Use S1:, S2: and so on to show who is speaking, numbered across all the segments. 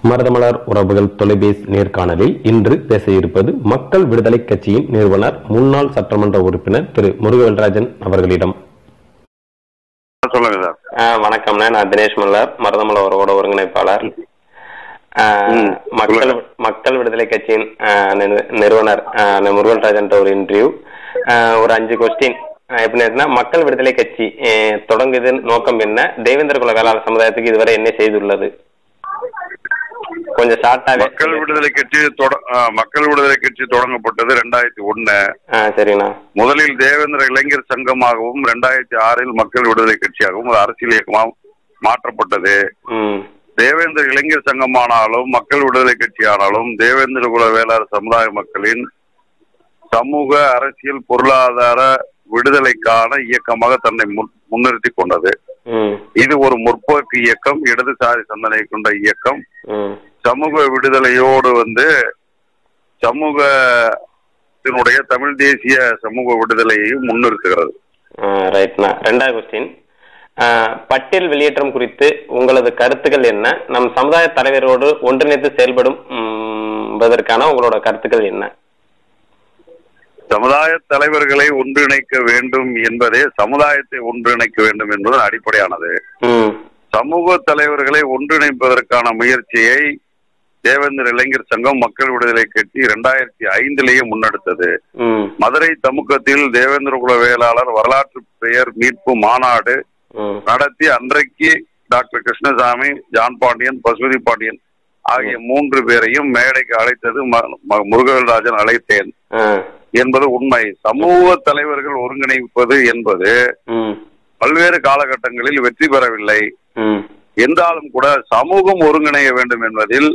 S1: மருதமலர் உறவுகள் தொலைபேசி நேர்காணலில் இன்று பேச இருப்பது மக்கள் விடுதலை கட்சியின் நிறுவனர் முன்னாள் சட்டமன்ற உறுப்பினர் திரு முருகவேல்ராஜன் அவர்களிடம்.
S2: சொல்லுங்க சார்.
S1: வணக்கம்ண்ணா, நான் தினேஷ் மல்லர், மருதமலர் உறவோட ஒருங்கிணைப்பாளர். மக்கள் விடுதலை கட்சியின் நிறுவனர் முருகவேல்ராஜன் ஒரு இன்டர்வியூ, ஒரு 5 கொஸ்டின். எப்படின்னா, மக்கள் விடுதலை கட்சி தொடங்குது நோக்கம் என்ன, தேவேந்திர குல வேளாளர் சமுதாயத்துக்கு இதுவரை என்ன செய்துள்ளது, கொஞ்சம் ஷார்ட்டாவே.
S2: மக்கள் விடுதலை கட்சி தொடங்கப்பட்டது 2001.
S1: சரிண்ணா.
S2: முதலில் தேவேந்திர இளைஞர் சங்கமாகவும் 2006 மக்கள் விடுதலை கட்சியாகவும் அரசியல் இயக்கமாக மாற்றப்பட்டது. தேவேந்திர இளைஞர் சங்கமானாலும் மக்கள் விடுதலை கட்சி ஆனாலும் தேவேந்திர குல வேளாளர் சமுதாய மக்களின் சமூக, அரசியல், பொருளாதார விடுதலைக்கான இயக்கமாக தன்னை முன்னிறுத்தி கொண்டது. இது ஒரு முற்போக்கு இயக்கம், இடதுசாரி சிந்தனை கொண்ட இயக்கம். சமூக விடுதலையோடு சமூகத்தினுடைய தமிழ் தேசிய சமூக விடுதலையையும் முன்னிறுத்துகிறது.
S1: ரைட்ண்ணா. 2வது கொஸ்டின், பட்டியல் வெளியேற்றம் குறித்து உங்களது கருத்துக்கள் என்ன, நம் சமுதாய தலைவரோடு ஒன்றிணைத்து செயல்படும் உங்களோட கருத்துக்கள் என்ன?
S2: சமுதாய தலைவர்களை ஒன்றிணைக்க வேண்டும் என்பதே சமுதாயத்தை ஒன்றிணைக்க வேண்டும் என்பது அடிப்படையானது. சமூக தலைவர்களை ஒன்றிணைப்பதற்கான முயற்சியை தேவேந்திர இளைஞர் சங்கம் மக்கள் விடுதலை கட்சி 2005 முன்னெடுத்தது. மதுரை தமுக்கத்தில் தேவேந்திர குல வேளாளர் வரலாற்று பெயர் மீட்பு மாநாடு நடத்தி அன்றைக்கு டாக்டர் கிருஷ்ணசாமி, ஜான் பாண்டியன், பசுபதி பாண்டியன் ஆகிய 3 பேரையும் மேடைக்கு அழைத்தது முருகவேல்ராஜன் அழைத்தேன் என்பது உண்மை. சமூக தலைவர்கள் ஒருங்கிணைப்பது என்பது பல்வேறு காலகட்டங்களில் வெற்றி பெறவில்லை என்றாலும் கூட சமூகம் ஒருங்கிணைய வேண்டும் என்பதில்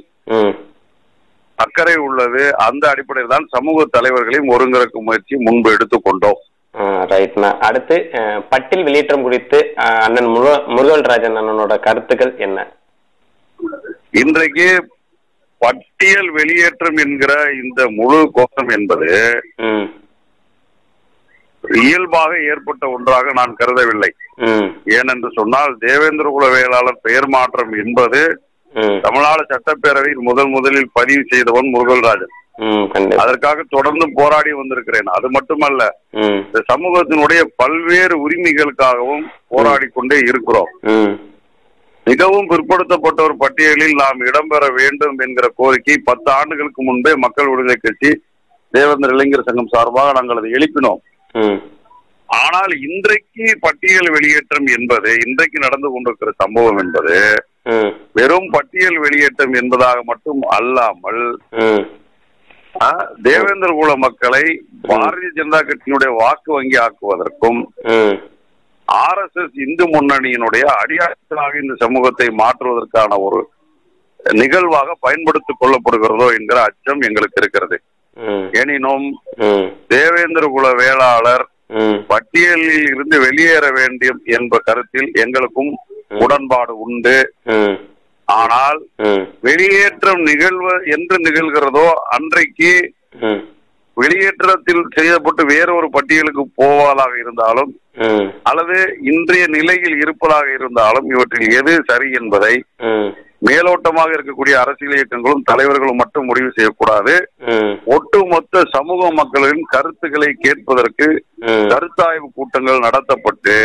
S2: அக்கறை உள்ளது. அந்த அடிப்படையில் தான் சமூக தலைவர்களையும் ஒருங்கிணைக்கும் முயற்சி முன்பு எடுத்துக்கொண்டோம்.
S1: ரைட்ண்ணா. அடுத்து, பட்டியல் வெளியேற்றம் குறித்து அண்ணன் முருகவேல்ராஜன் அண்ணனோட கருத்துக்கள் என்ன?
S2: இன்றைக்கு பட்டியல் வெளியேற்றம் என்கிற இந்த முழு கோஷம் என்பது இயல்பாக ஏற்பட்ட ஒன்றாக நான் கருதவில்லை. ஏனென்று சொன்னால், தேவேந்திர குல வேளாளர் பெயர் மாற்றம் என்பது தமிழ்நாடு சட்டப்பேரவையில் முதலில் பதிவு செய்தவன் முருகவேல்ராஜன். அதற்காக தொடர்ந்து போராடி வந்திருக்கிறேன். அது மட்டுமல்ல, இந்த சமூகத்தினுடைய பல்வேறு உரிமைகளுக்காகவும் போராடி கொண்டே இருக்கிறோம். மிகவும் பிற்படுத்தப்பட்ட ஒரு பட்டியலில் நாம் இடம்பெற வேண்டும் என்கிற கோரிக்கை 10 ஆண்டுகளுக்கு முன்பே மக்கள் விடுதலை கட்சி தேவேந்திர இளைஞர் சங்கம் சார்பாக நாங்கள் அதை எழுப்பினோம். ஆனால் இன்றைக்கு பட்டியல் வெளியேற்றம் என்பது, இன்றைக்கு நடந்து கொண்டிருக்கிற சம்பவம் என்பது வெறும் பட்டியல் வெளியேற்றம் என்பதாக மட்டும் அல்லாமல் தேவேந்திர குல மக்களை பாரதிய ஜனதா கட்சியினுடைய வாக்கு வங்கி ஆக்குவதற்கும் RSS இந்து முன்னணியினுடைய அடியாட்களாக இந்த சமூகத்தை மாற்றுவதற்கான ஒரு நிகழ்வாக பயன்படுத்திக் கொள்ளப்படுகிறதோ என்கிற அச்சம் எங்களுக்கு இருக்கிறது. எனினும் தேவேந்திர குல வேளாளர் பட்டியலில் இருந்து வெளியேற வேண்டும் என்ற கருத்தில் எங்களுக்கும் உடன்பாடு உண்டு. ஆனால் வெளியேற்றம் என்று நிகழ்கிறதோ அன்றைக்கு வெளியேற்றத்தில் செய்யப்பட்டு வேற ஒரு பட்டியலுக்கு போவதாக இருந்தாலும் அல்லது இன்றைய நிலையில் இருப்பதாக இருந்தாலும் இவற்றில் எது சரி என்பதை மேலோட்டமாக இருக்கக்கூடிய அரசியல் இயக்கங்களும் தலைவர்களும் மட்டும் முடிவு செய்யக்கூடாது. ஒட்டுமொத்த சமூக மக்களின் கருத்துக்களை கேட்பதற்கு கருத்தாய்வு கூட்டங்கள் நடத்தப்பட்டு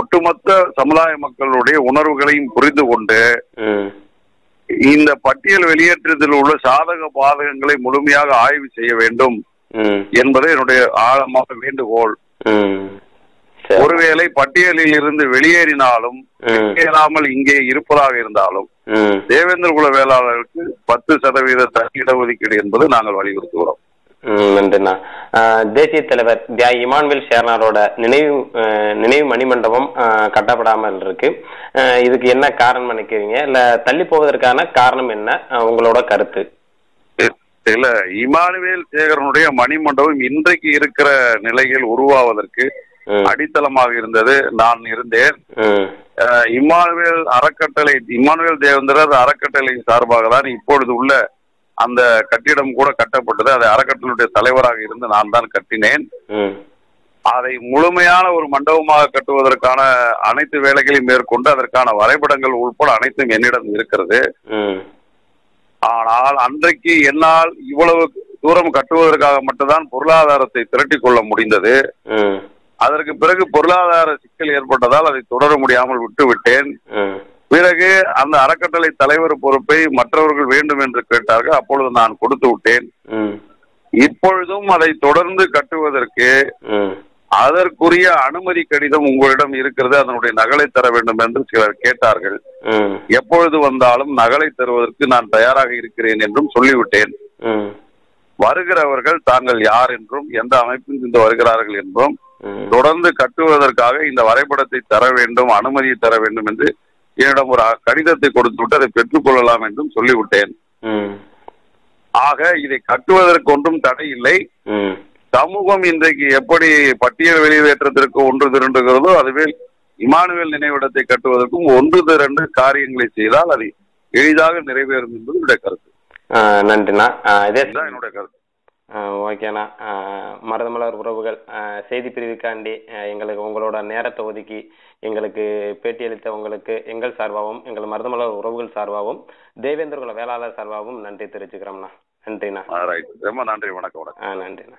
S2: ஒட்டுமொத்த சமுதாய மக்களுடைய உணர்வுகளையும் புரிந்து கொண்டு இந்த பட்டியல் வெளியேற்றத்தில் உள்ள சாதக பாதகங்களை முழுமையாக ஆய்வு செய்ய வேண்டும் என்பது என்னுடைய ஆழமான வேண்டுகோள். ஒருவேளை பட்டியலில் இருந்து வெளியேறினாலும் வெளியேறாமல் இங்கே இருப்பதாக இருந்தாலும் தேவேந்திர குல வேளாளர்களுக்கு 10% தனி இடஒதுக்கீடு என்பது நாங்கள் வலியுறுத்துகிறோம்.
S1: நன்றிண்ணா. தேசிய தலைவர் தியாகி இமானுவேல் ஷேர்னாரோட நினைவு மணிமண்டபம் கட்டப்படாமல் இருக்கு. இதுக்கு என்ன காரணம் நினைக்கிறீங்க, இல்ல தள்ளி போவதற்கான காரணம் என்ன, உங்களோட கருத்து?
S2: இல்ல, இமானுவேல் சேகரனுடைய மணிமண்டபம் இன்றைக்கு இருக்கிற நிலையில் உருவாவதற்கு அடித்தளமாக இருந்தது. நான் இருந்தேன். இமானுவேல் தேவேந்திரர் அறக்கட்டளை சார்பாக தான் இப்பொழுது உள்ள அந்த கட்டிடம் கூட கட்டப்பட்டது. அதை அறக்கட்டளையுடைய தலைவராக இருந்து நான் தான் கட்டினேன். அதை முழுமையான ஒரு மண்டபமாக கட்டுவதற்கான அனைத்து வேலைகளையும் மேற்கொண்டு அதற்கான வரைபடங்கள் உட்பட அனைத்தும் என்னிடம் இருக்கிறது. ஆனால் அன்றைக்கு என்னால் இவ்வளவு தூரம் கட்டுவதற்காக மட்டும்தான் பொருளாதாரத்தை திரட்டி கொள்ள முடிந்தது. அதற்கு பிறகு பொருளாதார சிக்கல் ஏற்பட்டதால் அதை தொடர முடியாமல் விட்டுவிட்டேன். பிறகு அந்த அறக்கட்டளை தலைவர் பொறுப்பை மற்றவர்கள் வேண்டும் என்று கேட்டார்கள். அப்பொழுது நான் கொடுத்து விட்டேன். இப்பொழுதும் அதை தொடர்ந்து கட்டுவதற்கு அதற்குரிய அனுமதி கடிதம் உங்களிடம் இருக்கிறது, அதனுடைய நகலை தர வேண்டும் என்று சிலர் கேட்டார்கள். எப்பொழுது வந்தாலும் நகலை தருவதற்கு நான் தயாராக இருக்கிறேன் என்றும் சொல்லிவிட்டேன். வருகிறவர்கள் தாங்கள் யார் என்றும் எந்த அமைப்பில் இருந்து வருகிறார்கள் என்றும் தொடர்ந்து கட்டுவதற்காக இந்த வரைபடத்தை தர வேண்டும், அனுமதியை தர வேண்டும் என்று என்னிடம் ஒரு கடிதத்தை கொடுத்து விட்டு அதை பெற்றுக் கொள்ளலாம் என்றும் சொல்லிவிட்டேன். ஆக இதை கட்டுவதற்கு ஒன்றும் தடை இல்லை. சமூகம் இன்றைக்கு எப்படி பட்டியல் வெளியேற்றத்திற்கு ஒன்று திரண்டுகிறதோ அதுவே இமானுவேல் நினைவிடத்தை கட்டுவதற்கும் ஒன்று திரண்டு காரியங்களை செய்தால் அது எளிதாக நிறைவேறும் என்பது என்னுடைய கருத்து.
S1: நன்றிண்ணா. இதே
S2: தான் என்னுடைய கருத்து.
S1: ஓகேண்ணா. மருதமலர் உறவுகள் செய்தி பிரிவுக்காண்டி எங்களுக்கு உங்களோட நேரத்தை ஒதுக்கி எங்களுக்கு பேட்டியளித்த உங்களுக்கு எங்கள் சார்பாகவும் எங்கள் மருதமலர் உறவுகள் சார்பாகவும் தேவேந்திர குல வேளாளர் சார்பாகவும் நன்றி தெரிவிச்சுக்கிறோம்ண்ணா. நன்றிண்ணா.
S2: ரொம்ப நன்றி. வணக்கம்.
S1: நன்றிண்ணா.